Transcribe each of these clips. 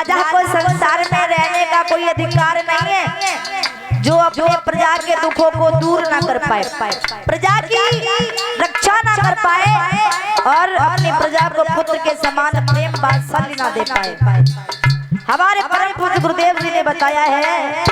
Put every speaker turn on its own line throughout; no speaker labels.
राजा को संसार में रहने का कोई अधिकार नहीं है जो अपने प्रजा के दुखों को दूर ना कर पाए, प्रजा की रक्षा ना कर पाए और अपनी प्रजा को पुत्र के समान प्रेम वात्सल्य ना दे पाए। हमारे परम पूज्य गुरुदेव जी ने बताया है,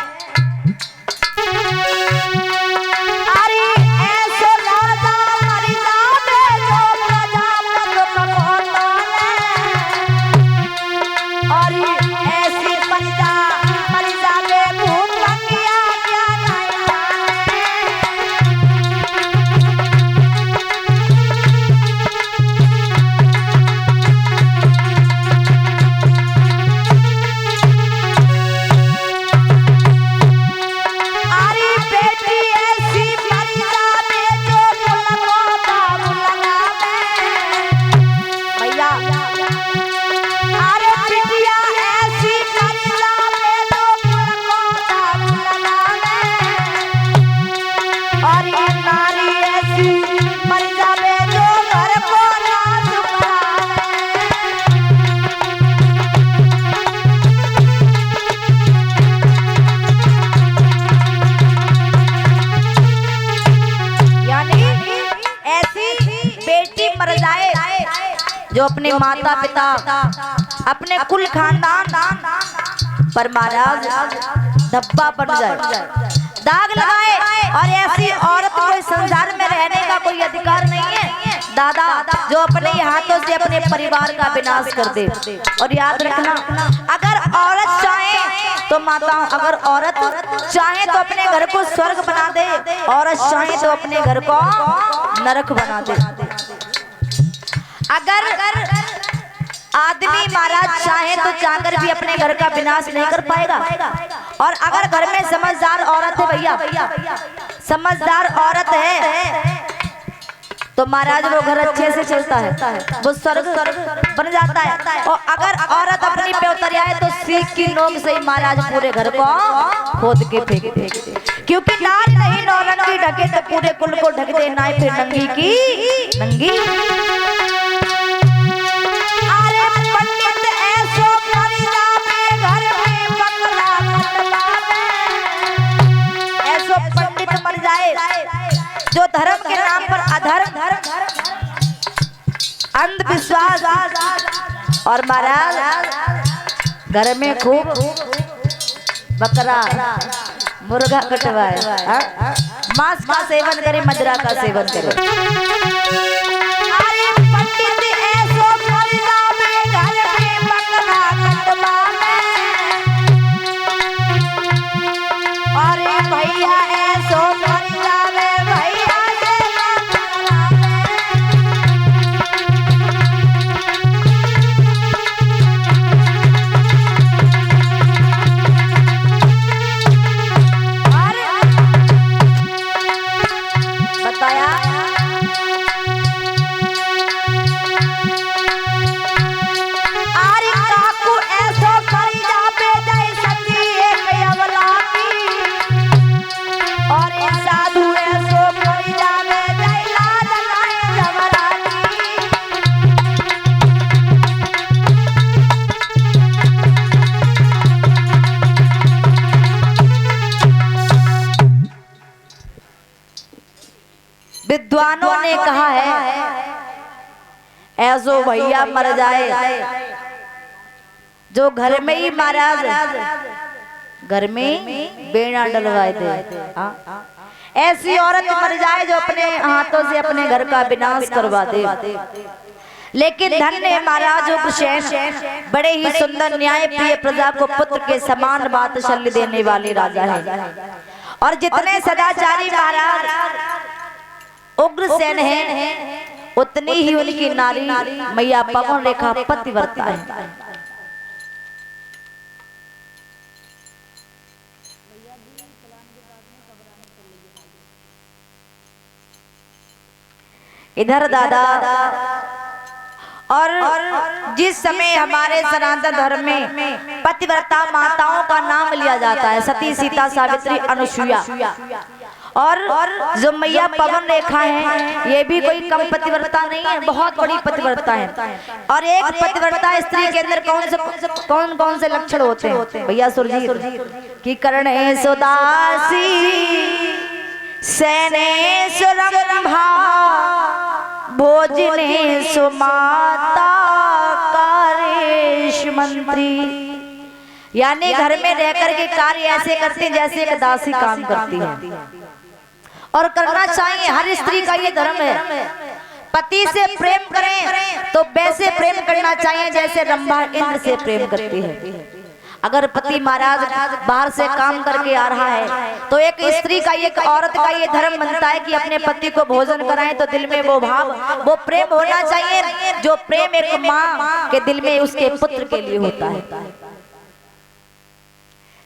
जो अपने माता पिता अपने कुल खानदान पर महाराज धब्बा पड़ जाए, दाग लगाए, और ऐसी औरत को संसार में रहने का कोई अधिकार नहीं है दादा जो अपने हाथों से अपने परिवार का विनाश कर दे। और याद रखना, अगर औरत चाहे तो माताओं, अगर औरत चाहे तो अपने घर को स्वर्ग बना दे, औरत चाहे तो अपने घर को नरक बना दे। अगर आदमी महाराज चाहे तो चाहकर भी अपने घर का विनाश नहीं कर पाएगा, और अगर घर में समझदार औरत है, भैया समझदार औरत है तो महाराज वो घर अच्छे से चलता है, वो स्वर्ग बन जाता है। और अगर औरत अपनी पे उतर आए तो सीख की नोक से ही महाराज पूरे घर को खोद के फेंक दे, क्योंकि नारी नहीं नौरंगी ढके तो पूरे कुल को ढक दे, ना फिर नंगी की नंगी। जो धर्म के नाम पर अधर्म, अंधविश्वास और महाराज घर में खूब बकरा मुर्गा कटवाए, मांस का सेवन करे, मदिरा का सेवन करे। विद्वानों ने कहा है, ऐसो भैया मर जाए जो घर में ही महाराज घर में बेड़ा डलवाए दे, ऐसी औरत मर जाए जो अपने हाथों से अपने घर का विनाश करवा दे। लेकिन धन्य महाराज उग्रसेन बड़े ही सुंदर न्याय प्रिय, प्रजा को पुत्र के समान वात्सल्य देने वाले राजा है। और जितने सदाचारी महाराज उग्रसेन है, उतनी ही उनकी नारी मैया पवन रेखा पतिव्रता है। इधर दादा, और जिस समय हमारे सनातन धर्म में पतिव्रता माताओं का नाम लिया जाता है, सती, सीता, सावित्री, अनुसुईया, और जो मैया पवन रेखा है ये भी कोई कम पतिव्रता नहीं है, बहुत बड़ी पतिव्रता है। और एक पतिव्रता स्त्री के अंदर कौन कौन से लक्षण होते हैं भैया सुरजीत की? करणे सुदासी सैने सुरंभा भोजने सुमाता कारेश मंत्री। यानी घर में रहकर के कार्य ऐसे करते हैं जैसे एक दासी काम करती है। और करना चाहिए, हर स्त्री का ये धर्म है। पति से प्रेम करें तो वैसे प्रेम करना चाहिए जैसे रंभा इंद्र से प्रेम करती है। अगर पति महाराज बाहर से काम करके आ रहा है तो एक स्त्री का, एक औरत का ये धर्म बनता है कि अपने पति को भोजन कराएं तो दिल में वो भाव, वो प्रेम होना चाहिए जो प्रेम एक माँ के दिल में उसके पुत्र के लिए होता है।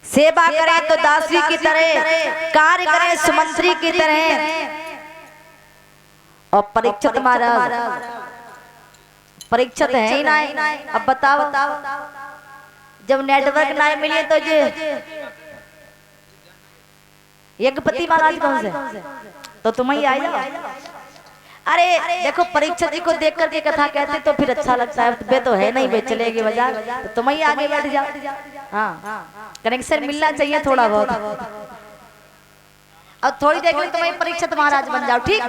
सेवा करें तो दासी की तरह, कार्य करें सुमंत्री की तरह। और परीक्षित महाराज परीक्षित है ही ना। अब बताओ जब नेटवर्क ना मिले तो यज्ञपति महाराज कौन से, तो तुम ही आ जाओ। अरे देखो परीक्षित जी को देख करके कथा कहते तो फिर अच्छा लगता है। वे तो है नहीं, वे चलेगी बाजार, तो तुम ही आगे बैठ जाओ। हाँ, कनेक्शन मिलना चाहिए थोड़ा बहुत। अब थोड़ी देर में तुम्हें परीक्षित महाराज बन जाओ, ठीक?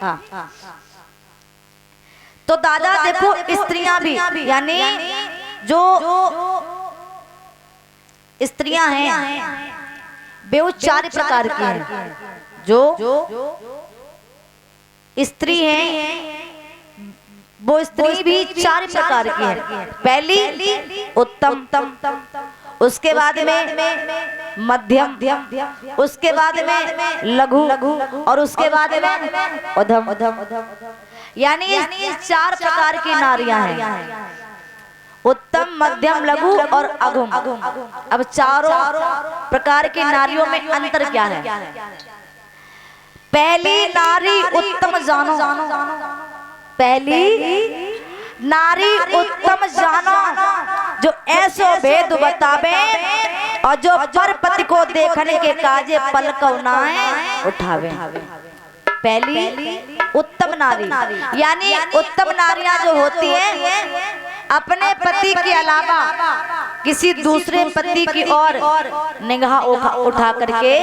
हाँ। तो दादा देखो स्त्रियां भी, यानी जो स्त्रियां हैं वे 4 प्रकार की हैं। जो स्त्री हैं वो स्त्री भी 4 प्रकार की है। पहली उत्तम, उसके बाद में मध्यम, उसके बाद में लघु और उसके बाद में अधम। यानी 4 प्रकार की नारियां हैं, उत्तम, मध्यम, लघु और अधम। अब चारों प्रकार की नारियों में अंतर क्या है? पहली नारी उत्तम जानो, पहली नारी उत्तम जानो जो ऐसो भेद बतावे और जो पर पति को देखने के काजे पलक उनाए उठावे। पहली उत्तम नारी, यानी उत्तम नारियां जो होती हैं अपने पति के अलावा किसी दूसरे पति की ओर निगाह उठा करके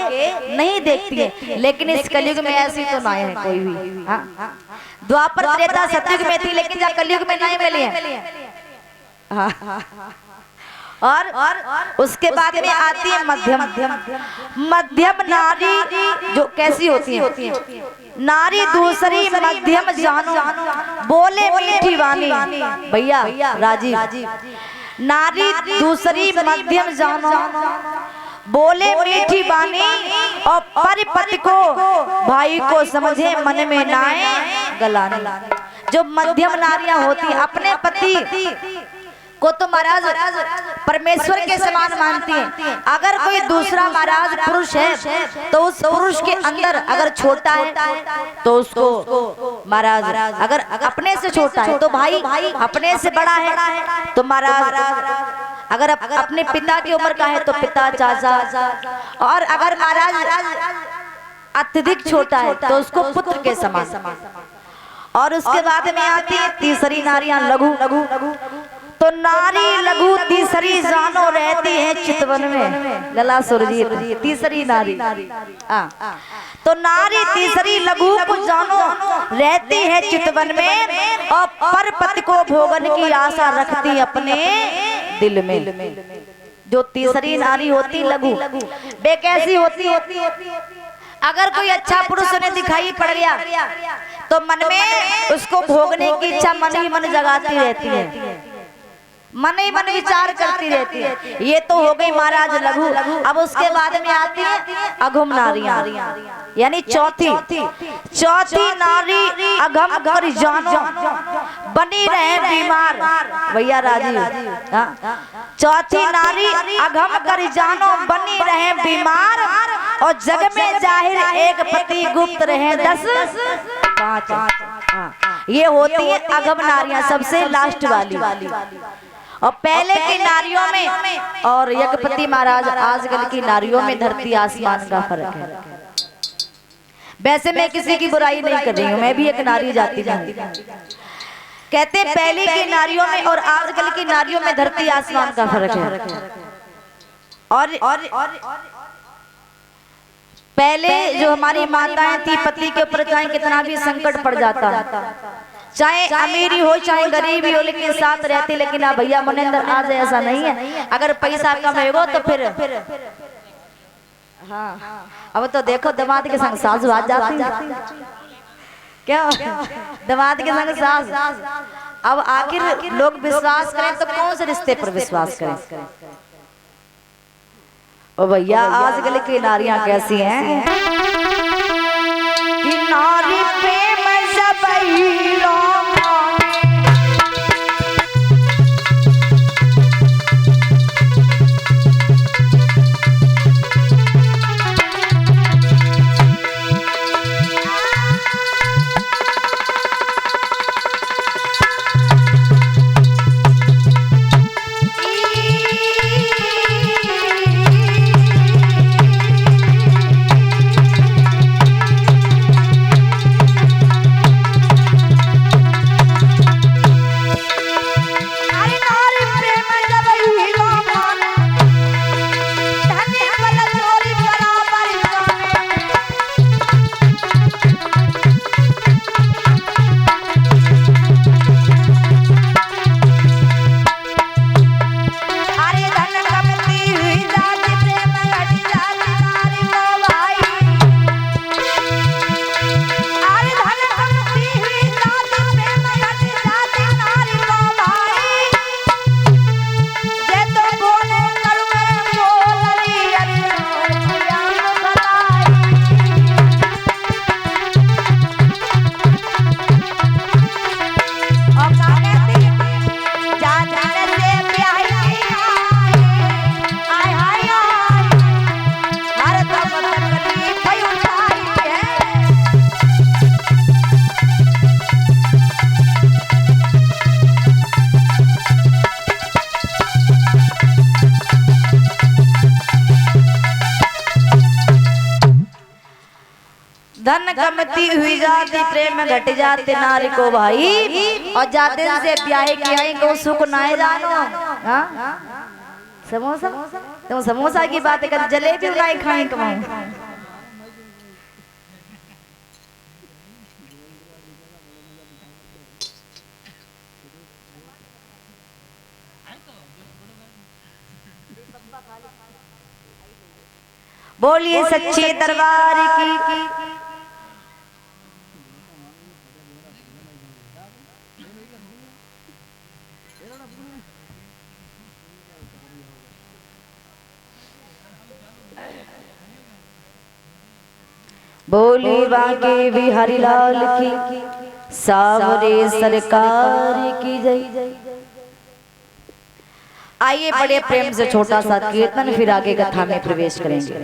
नहीं देखती है। लेकिन इस कलयुग में ऐसी तो नहीं है कोई भी। हाँ, द्वापर त्रेता सतयुग में थी लेकिन जब कलयुग में नहीं मिली है। हाँ। और उसके बाद में आती है मध्यम नारी जो कैसी होती है? नारी दूसरी मध्यम जानो बोले मीठी वाणी। भैया राजीव, नारी दूसरी मध्यम जानो बोले मीठी वाणी और परिपति को भाई को समझे मन में नाए गलानी। जो मध्यम नारियां होती अपने पति को तो महाराज परमेश्वर के समान मानती है। अगर कोई दूसरा महाराज पुरुष है तो उस पुरुष के अंदर अगर छोटा है तो उसको महाराज, अगर अपने से छोटा है तो भाई, अपने से बड़ा है तो महाराज, अगर अपने पिता की उम्र का है तो पिता, चाचा, और अगर महाराज अत्यधिक छोटा है तो उसको पुत्र के समान। और उसके बाद में आती है तीसरी नारियां लघु। तो नारी लघु तीसरी जानो रहती है चितवन में। लला सुरजीत तीसरी नारी। तो नारी तीसरी लघु को जानो रहती है चितवन में और पर पति को भोगन की आशा रखती अपने दिल में। जो तीसरी नारी होती लघु, वे कैसी होती? अगर कोई अच्छा पुरुष उन्हें दिखाई पड़ गया तो मन में उसको भोगने की इच्छा मन ही मन जगाती रहती है, मन ही मन विचार करती रहती है। ये तो हो गई महाराज लघु। अब उसके बाद में आती है अघम नारियां, यानी चौथी नारी अघम कर जानो बनी रहे बीमार। भैया राजीव, चौथी नारी अघम कर जानो बनी रहे बीमार और जग में जाहिर एक पति गुप्त रहे 10-5। ये होती है अघम नारियां, सबसे लास्ट वाली। और पहले की नारियों में और यज्ञपति महाराज आजकल की नारियों में धरती आसमान का फर्क है। वैसे मैं किसी की बुराई नहीं कर रही हूँ, मैं भी एक नारी जाति हूँ। कहते पहले की नारियों में और आजकल की नारियों में धरती आसमान का फर्क है। और पहले जो हमारी माताएं थी, पति के ऊपर चाहे कितना भी संकट पड़ जाता, चाहे अमीरी हो चाहे गरीबी हो, लेकिन साथ रहती। लेकिन अब भैया मुनिंदर आज ऐसा नहीं है। अगर पैसा कम होगा तो फिर हाँ, अब तो देखो दामाद के संग सास भाग जाती क्या, दामाद के संग सास। अब आखिर लोग विश्वास करें तो कौन से रिश्ते पर विश्वास करें। ओ भैया आजकल की नारियां कैसी हैं कि नारी प्रेम सबई धन कमती हुई जाती प्रेम घट जाते नारी को भाई। और जाते से ब्याह के आई को सुख नाए जानो। हाँ समोसा, तुम समोसा की बात कर, जलेबी उलाई खाई कमाऊं। बोलिए सच्चे दरबार की। बोली बांके बिहारी लाल की, सावरे सरकार की जय। आइए बड़े प्रेम से छोटा सा कीर्तन, फिर आगे कथा में प्रवेश करेंगे।